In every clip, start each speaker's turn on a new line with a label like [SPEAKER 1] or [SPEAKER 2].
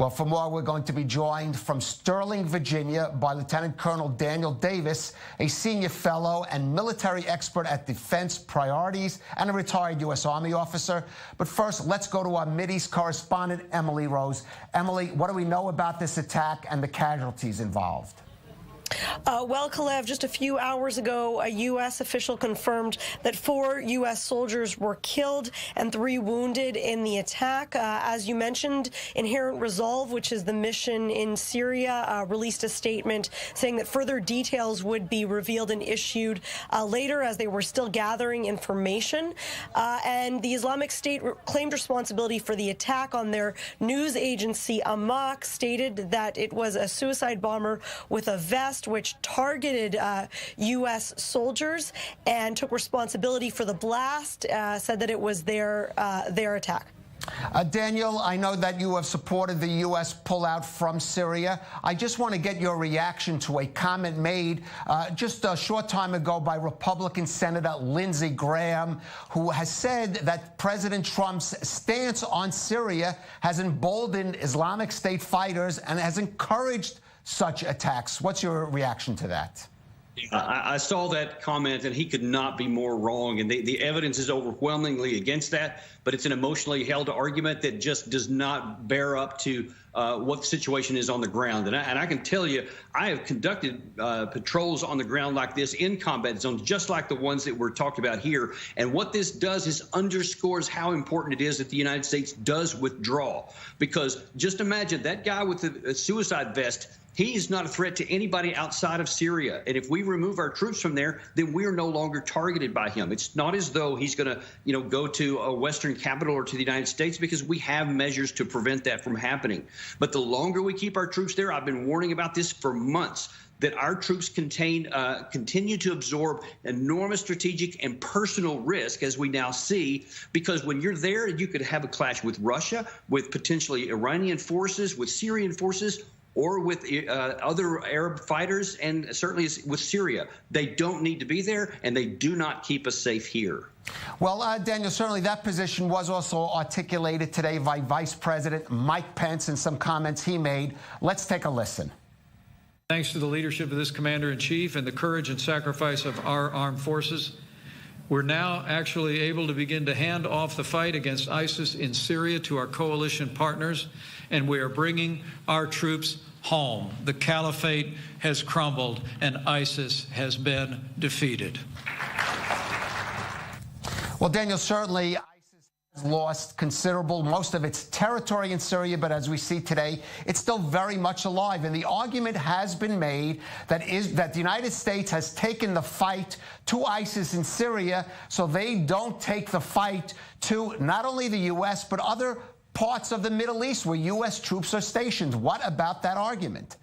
[SPEAKER 1] Well, for more, we're going to be joined from Sterling, Virginia, by Lieutenant Colonel Daniel Davis, a senior fellow and military expert at Defense Priorities and a retired U.S. Army officer. But first, let's go to our Mideast correspondent, Emily Rose. Emily, what do we know about this attack and the casualties involved?
[SPEAKER 2] Well, Kalev, just a few hours ago, a U.S. official confirmed that 4 U.S. soldiers were killed and 3 wounded in the attack. As you mentioned, Inherent Resolve, which is the mission in Syria, released a statement saying that further details would be revealed and issued later as they were still gathering information. And the Islamic State claimed responsibility for the attack on their news agency. Amaq stated that it was a suicide bomber with a vest which targeted U.S. soldiers and took responsibility for the blast, said that it was their attack.
[SPEAKER 1] Daniel, I know that you have supported the U.S. pullout from Syria. I just want to get your reaction to a comment made just a short time ago by Republican Senator Lindsey Graham, who has said that President Trump's stance on Syria has emboldened Islamic State fighters and has encouraged such attacks. What's your reaction to that?
[SPEAKER 3] I saw that comment, and he could not be more wrong. And the evidence is overwhelmingly against that, but it's an emotionally held argument that just does not bear up to what the situation is on the ground. And I can tell you, I have conducted patrols on the ground like this in combat zones, just like the ones that we're talked about here. And what this does is underscores how important it is that the United States does withdraw. Because just imagine that guy with the suicide vest. He's not a threat to anybody outside of Syria. And if we remove our troops from there, then we're no longer targeted by him. It's not as though he's going to, go to a Western capital or to the United States, because we have measures to prevent that from happening. But the longer we keep our troops there, I've been warning about this for months, that our troops continue to absorb enormous strategic and personal risk, as we now see, because when you're there, you could have a clash with Russia, with potentially Iranian forces, with Syrian forces, or with other Arab fighters, and certainly with Syria. They don't need to be there, and they do not keep us safe here.
[SPEAKER 1] Well, Daniel, certainly that position was also articulated today by Vice President Mike Pence in some comments he made. Let's take a listen.
[SPEAKER 4] Thanks to the leadership of this commander-in-chief and the courage and sacrifice of our armed forces, we're now actually able to begin to hand off the fight against ISIS in Syria to our coalition partners, and we are bringing our troops home. The caliphate has crumbled, and ISIS has been defeated.
[SPEAKER 1] Well, Daniel, certainly ISIS has lost most of its territory in Syria, but as we see today, it's still very much alive. And the argument has been made that the United States has taken the fight to ISIS in Syria so they don't take the fight to not only the U.S., but other parts of the Middle East where U.S. troops are stationed. What about that argument?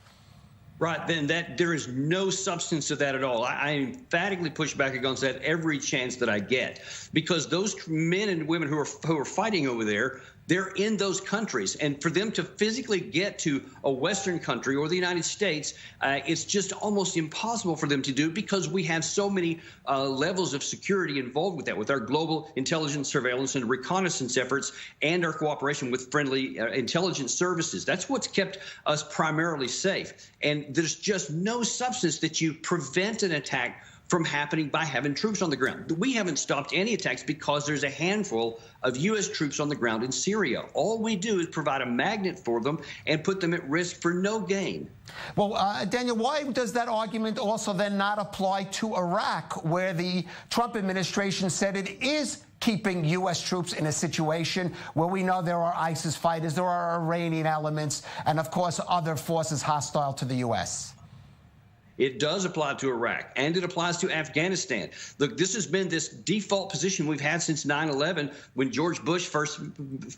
[SPEAKER 3] Right, then there is no substance to that at all. I emphatically push back against that every chance that I get, because those men and women who are fighting over there, they're in those countries, and for them to physically get to a Western country or the United States, it's just almost impossible for them to do, because we have so many levels of security involved with that, with our global intelligence, surveillance, and reconnaissance efforts, and our cooperation with friendly intelligence services. That's what's kept us primarily safe. And there's just no substance that you prevent an attack from happening by having troops on the ground. We haven't stopped any attacks because there's a handful of U.S. troops on the ground in Syria. All we do is provide a magnet for them and put them at risk for no gain.
[SPEAKER 1] Well, Daniel, why does that argument also then not apply to Iraq, where the Trump administration said it is keeping U.S. troops in a situation where we know there are ISIS fighters, there are Iranian elements, and, of course, other forces hostile to the U.S.?
[SPEAKER 3] It does apply to Iraq, and it applies to Afghanistan. Look, this has been this default position we've had since 9/11, when George Bush first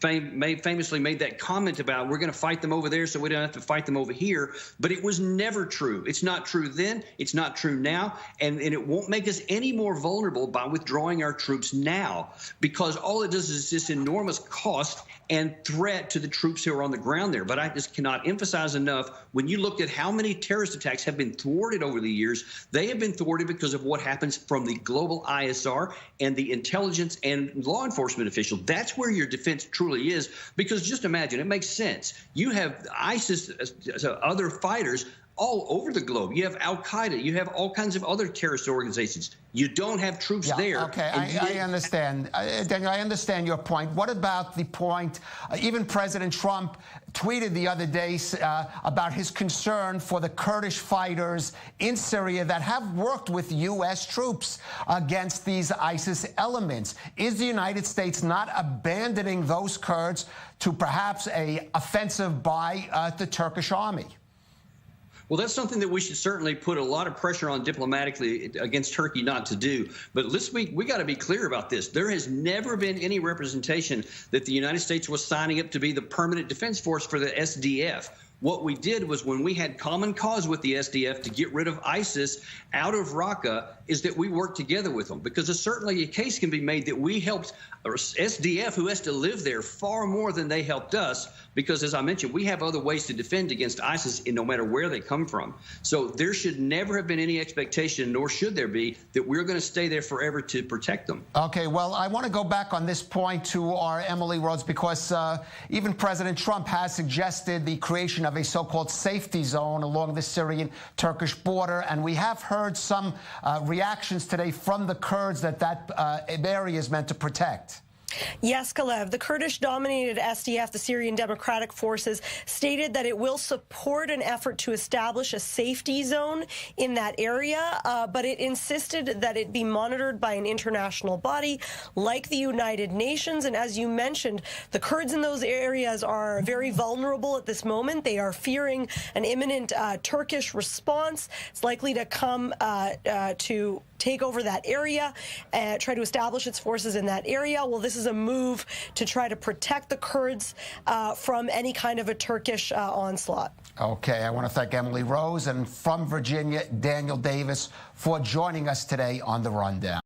[SPEAKER 3] famously made that comment about, we're going to fight them over there so we don't have to fight them over here. But it was never true. It's not true then. It's not true now. And it won't make us any more vulnerable by withdrawing our troops now, because all it does is this enormous cost and threat to the troops who are on the ground there. But I just cannot emphasize enough, when you look at how many terrorist attacks have been thwarted thwarted over the years. They have been thwarted because of what happens from the global ISR and the intelligence and law enforcement official. That's where your defense truly is, because just imagine, it makes sense. You have ISIS, other fighters all over the globe. You have Al-Qaeda. You have all kinds of other terrorist organizations. You don't have troops there.
[SPEAKER 1] Okay, I understand. Daniel, I understand your point. What about the point, even President Trump tweeted the other day about his concern for the Kurdish fighters in Syria that have worked with U.S. troops against these ISIS elements. Is the United States not abandoning those Kurds to perhaps an offensive by the Turkish army?
[SPEAKER 3] Well, that's something that we should certainly put a lot of pressure on diplomatically against Turkey not to do. But we got to be clear about this. There has never been any representation that the United States was signing up to be the permanent defense force for the SDF. What we did was, when we had common cause with the SDF to get rid of ISIS out of Raqqa, is that we worked together with them, because certainly a case can be made that we helped SDF, who has to live there, far more than they helped us, because, as I mentioned, we have other ways to defend against ISIS no matter where they come from. So there should never have been any expectation, nor should there be, that we're going to stay there forever to protect them.
[SPEAKER 1] Okay, well, I want to go back on this point to our Emily Rhodes, because even President Trump has suggested the creation of a so-called safety zone along the Syrian-Turkish border, and we have heard some reactions today from the Kurds that area is meant to protect.
[SPEAKER 2] Yes, Kalev. The Kurdish-dominated SDF, the Syrian Democratic Forces, stated that it will support an effort to establish a safety zone in that area, but it insisted that it be monitored by an international body like the United Nations. And as you mentioned, the Kurds in those areas are very vulnerable at this moment. They are fearing an imminent Turkish response. It's likely to come to take over that area, try to establish its forces in that area. Well, this is a move to try to protect the Kurds from any kind of a Turkish onslaught.
[SPEAKER 1] Okay, I want to thank Emily Rose, and from Virginia, Daniel Davis, for joining us today on The Rundown.